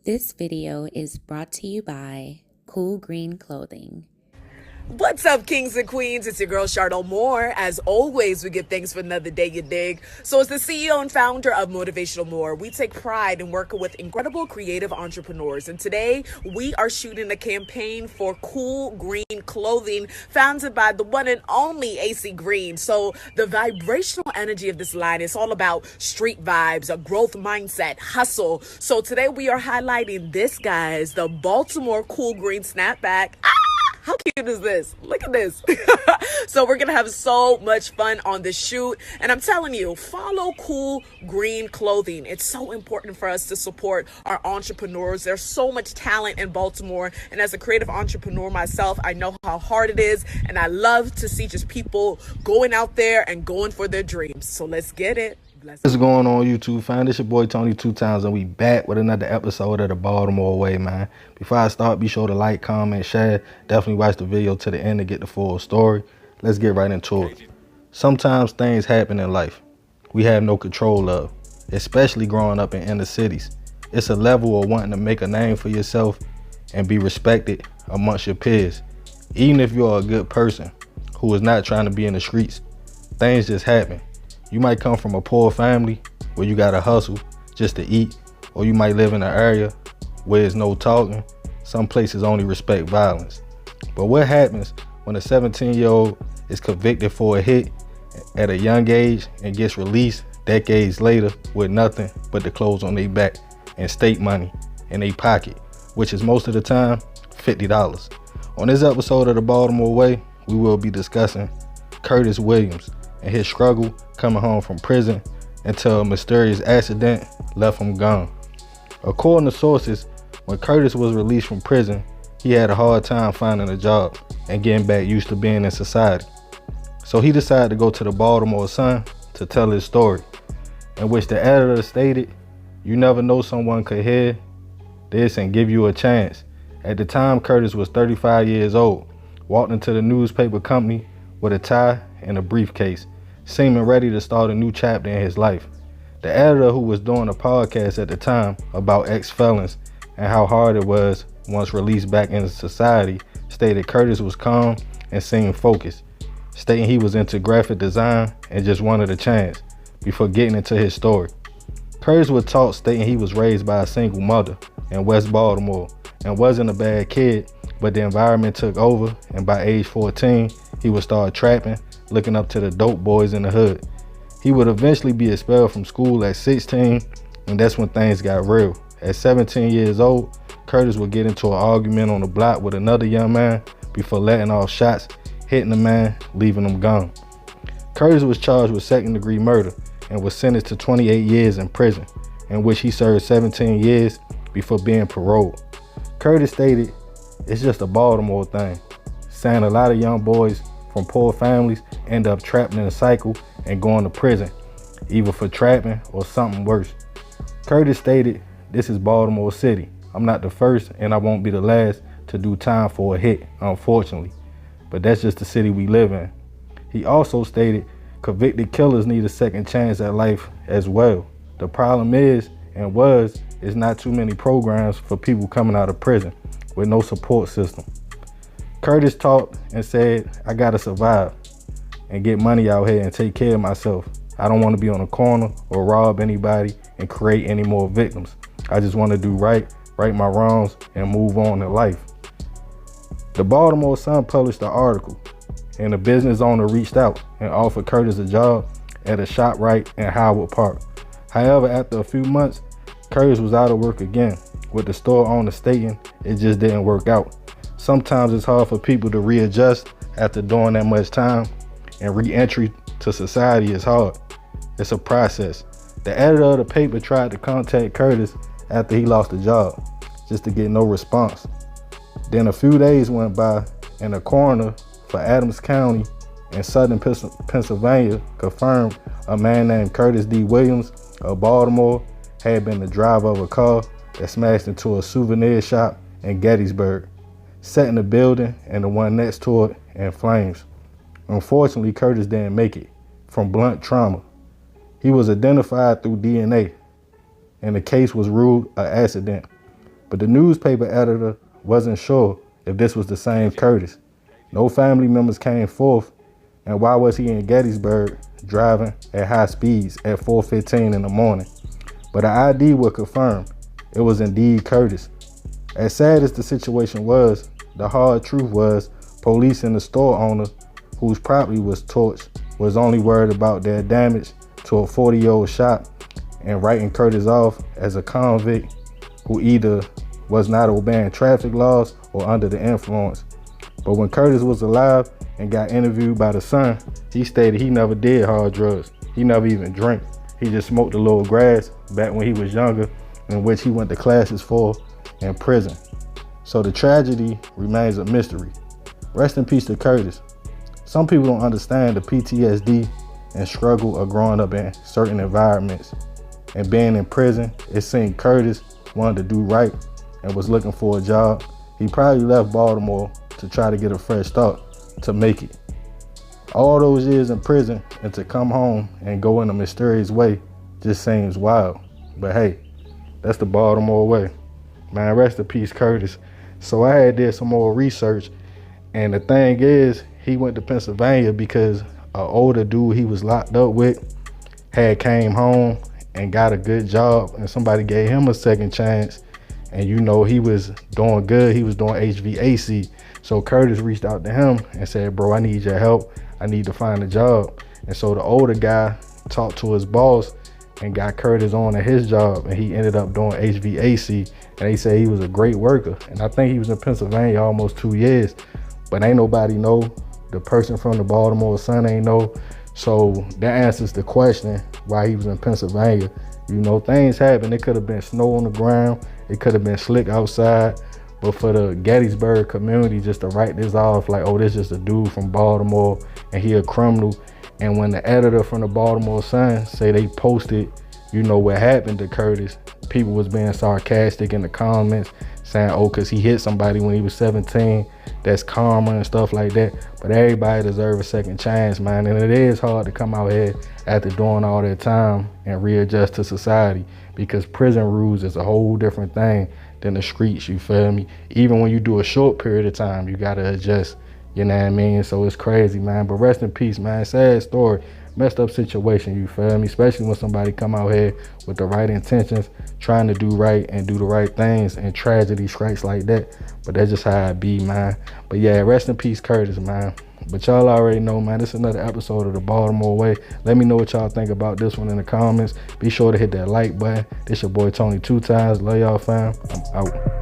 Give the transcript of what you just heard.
This video is brought to you by Cool Green Clothing. What's up, kings and queens? It's your girl, Charlotte Moore. As always, we give thanks for another day, you dig? So as the CEO and founder of Motivational More, we take pride in working with incredible creative entrepreneurs. And today, we are shooting a campaign for Cool Green Clothing, founded by the one and only AC Green. So the vibrational energy of this line is all about street vibes, a growth mindset, hustle. So today, we are highlighting this, guys, the Baltimore Cool Green Snapback. How cute is this? Look at this. So we're going to have so much fun on the shoot. And I'm telling you, follow Cool Green Clothing. It's so important for us to support our entrepreneurs. There's so much talent in Baltimore. And as a creative entrepreneur myself, I know how hard it is. And I love to see just people going out there and going for their dreams. So let's get it. What's going on, YouTube fam? This your boy Tony 2 times, and we back with another episode of the Baltimore Way, man. Before I start, be sure to like, comment, share. Definitely watch the video to the end to get the full story. Let's get right into it. Sometimes things happen in life we have no control of, especially growing up in inner cities. It's a level of wanting to make a name for yourself and be respected amongst your peers. Even if you're a good person who is not trying to be in the streets, things just happen. You might come from a poor family where you gotta hustle just to eat, or you might live in an area where there's no talking. Some places only respect violence. But what happens when a 17-year-old is convicted for a hit at a young age and gets released decades later with nothing but the clothes on their back and state money in their pocket, which is most of the time $50. On this episode of the Baltimore Way, we will be discussing Kurtis Williams and his struggle coming home from prison until a mysterious accident left him gone. According to sources, when Kurtis was released from prison, he had a hard time finding a job and getting back used to being in society. So he decided to go to the Baltimore Sun to tell his story, in which the editor stated, "You never know, someone could hear this and give you a chance." At the time, Kurtis was 35 years old, walked into the newspaper company with a tie and a briefcase, seeming ready to start a new chapter in his life. The editor, who was doing a podcast at the time about ex-felons and how hard it was once released back into society, stated Kurtis was calm and seemed focused, stating he was into graphic design and just wanted a chance before getting into his story. Kurtis was taught, stating he was raised by a single mother in West Baltimore and wasn't a bad kid, but the environment took over, and by age 14, he would start trapping, looking up to the dope boys in the hood. He would eventually be expelled from school at 16, and that's when things got real. At 17 years old, Kurtis would get into an argument on the block with another young man before letting off shots, hitting the man, leaving him gone. Kurtis was charged with second-degree murder and was sentenced to 28 years in prison, in which he served 17 years before being paroled. Kurtis stated, "It's just a Baltimore thing," saying a lot of young boys from poor families end up trapped in a cycle and going to prison, either for trapping or something worse. Kurtis stated, "This is Baltimore City. I'm not the first and I won't be the last to do time for a hit, unfortunately. But that's just the city we live in." He also stated, "Convicted killers need a second chance at life as well. The problem is not too many programs for people coming out of prison with no support system." Kurtis talked and said, "I gotta survive and get money out here and take care of myself. I don't want to be on a corner or rob anybody and create any more victims. I just want to do right my wrongs, and move on in life." The Baltimore Sun published an article, and a business owner reached out and offered Kurtis a job at a ShopRite in Howard Park. However, after a few months, Kurtis was out of work again, with the store owner stating it just didn't work out. Sometimes it's hard for people to readjust after doing that much time, and re-entry to society is hard. It's a process. The editor of the paper tried to contact Kurtis after he lost the job, just to get no response. Then a few days went by, and the coroner for Adams County in southern Pennsylvania confirmed a man named Kurtis D. Williams of Baltimore had been the driver of a car that smashed into a souvenir shop in Gettysburg, setting the building and the one next to it in flames. Unfortunately, Kurtis didn't make it from blunt trauma. He was identified through DNA, and the case was ruled an accident. But the newspaper editor wasn't sure if this was the same Kurtis. No family members came forth, and why was he in Gettysburg driving at high speeds at 4:15 in the morning? But an ID would confirm it was indeed Kurtis. As sad as the situation was, the hard truth was police and the store owner, whose property was torched, was only worried about their damage to a 40-year-old shop and writing Kurtis off as a convict who either was not obeying traffic laws or under the influence. But when Kurtis was alive and got interviewed by the Sun, he stated he never did hard drugs. He never even drank. He just smoked a little grass back when he was younger, in which he went to classes for in prison. So the tragedy remains a mystery. Rest in peace to Kurtis. Some people don't understand the PTSD and struggle of growing up in certain environments. And being in prison, it seemed Kurtis wanted to do right and was looking for a job. He probably left Baltimore to try to get a fresh start to make it. All those years in prison and to come home and go in a mysterious way just seems wild. But hey, that's the Baltimore way. Man, rest in peace, Kurtis. So I had did some more research, and the thing is, he went to Pennsylvania because an older dude he was locked up with had came home and got a good job, and somebody gave him a second chance. And you know, he was doing good. He was doing HVAC. So Kurtis reached out to him and said, bro, I need your help. I need to find a job. And so the older guy talked to his boss and got Kurtis on at his job, and he ended up doing HVAC. And they say he was a great worker. And I think he was in Pennsylvania almost 2 years, but ain't nobody know. The person from the Baltimore Sun ain't know. So that answers the question why he was in Pennsylvania. You know, things happen. It could have been snow on the ground. It could have been slick outside. But for the Gettysburg community just to write this off like, oh, this just a dude from Baltimore and he a criminal. And when the editor from the Baltimore Sun say they posted, you know, what happened to Kurtis, people was being sarcastic in the comments saying, oh, because he hit somebody when he was 17, that's karma and stuff like that. But everybody deserves a second chance, man. And it is hard to come out here after doing all that time and readjust to society, because prison rules is a whole different thing than the streets, you feel me? Even when you do a short period of time, you gotta adjust, you know what I mean? So it's crazy, man. But rest in peace, man. Sad story. Messed up situation, you feel me? Especially when somebody come out here with the right intentions, trying to do right and do the right things, and tragedy strikes like that. But that's just how it be, man. But yeah, rest in peace, Kurtis, man. But y'all already know, man, this is another episode of the Baltimore Way. Let me know what y'all think about this one in the comments. Be sure to hit that like button. This your boy Tony 2 times. Love y'all, fam. I'm out.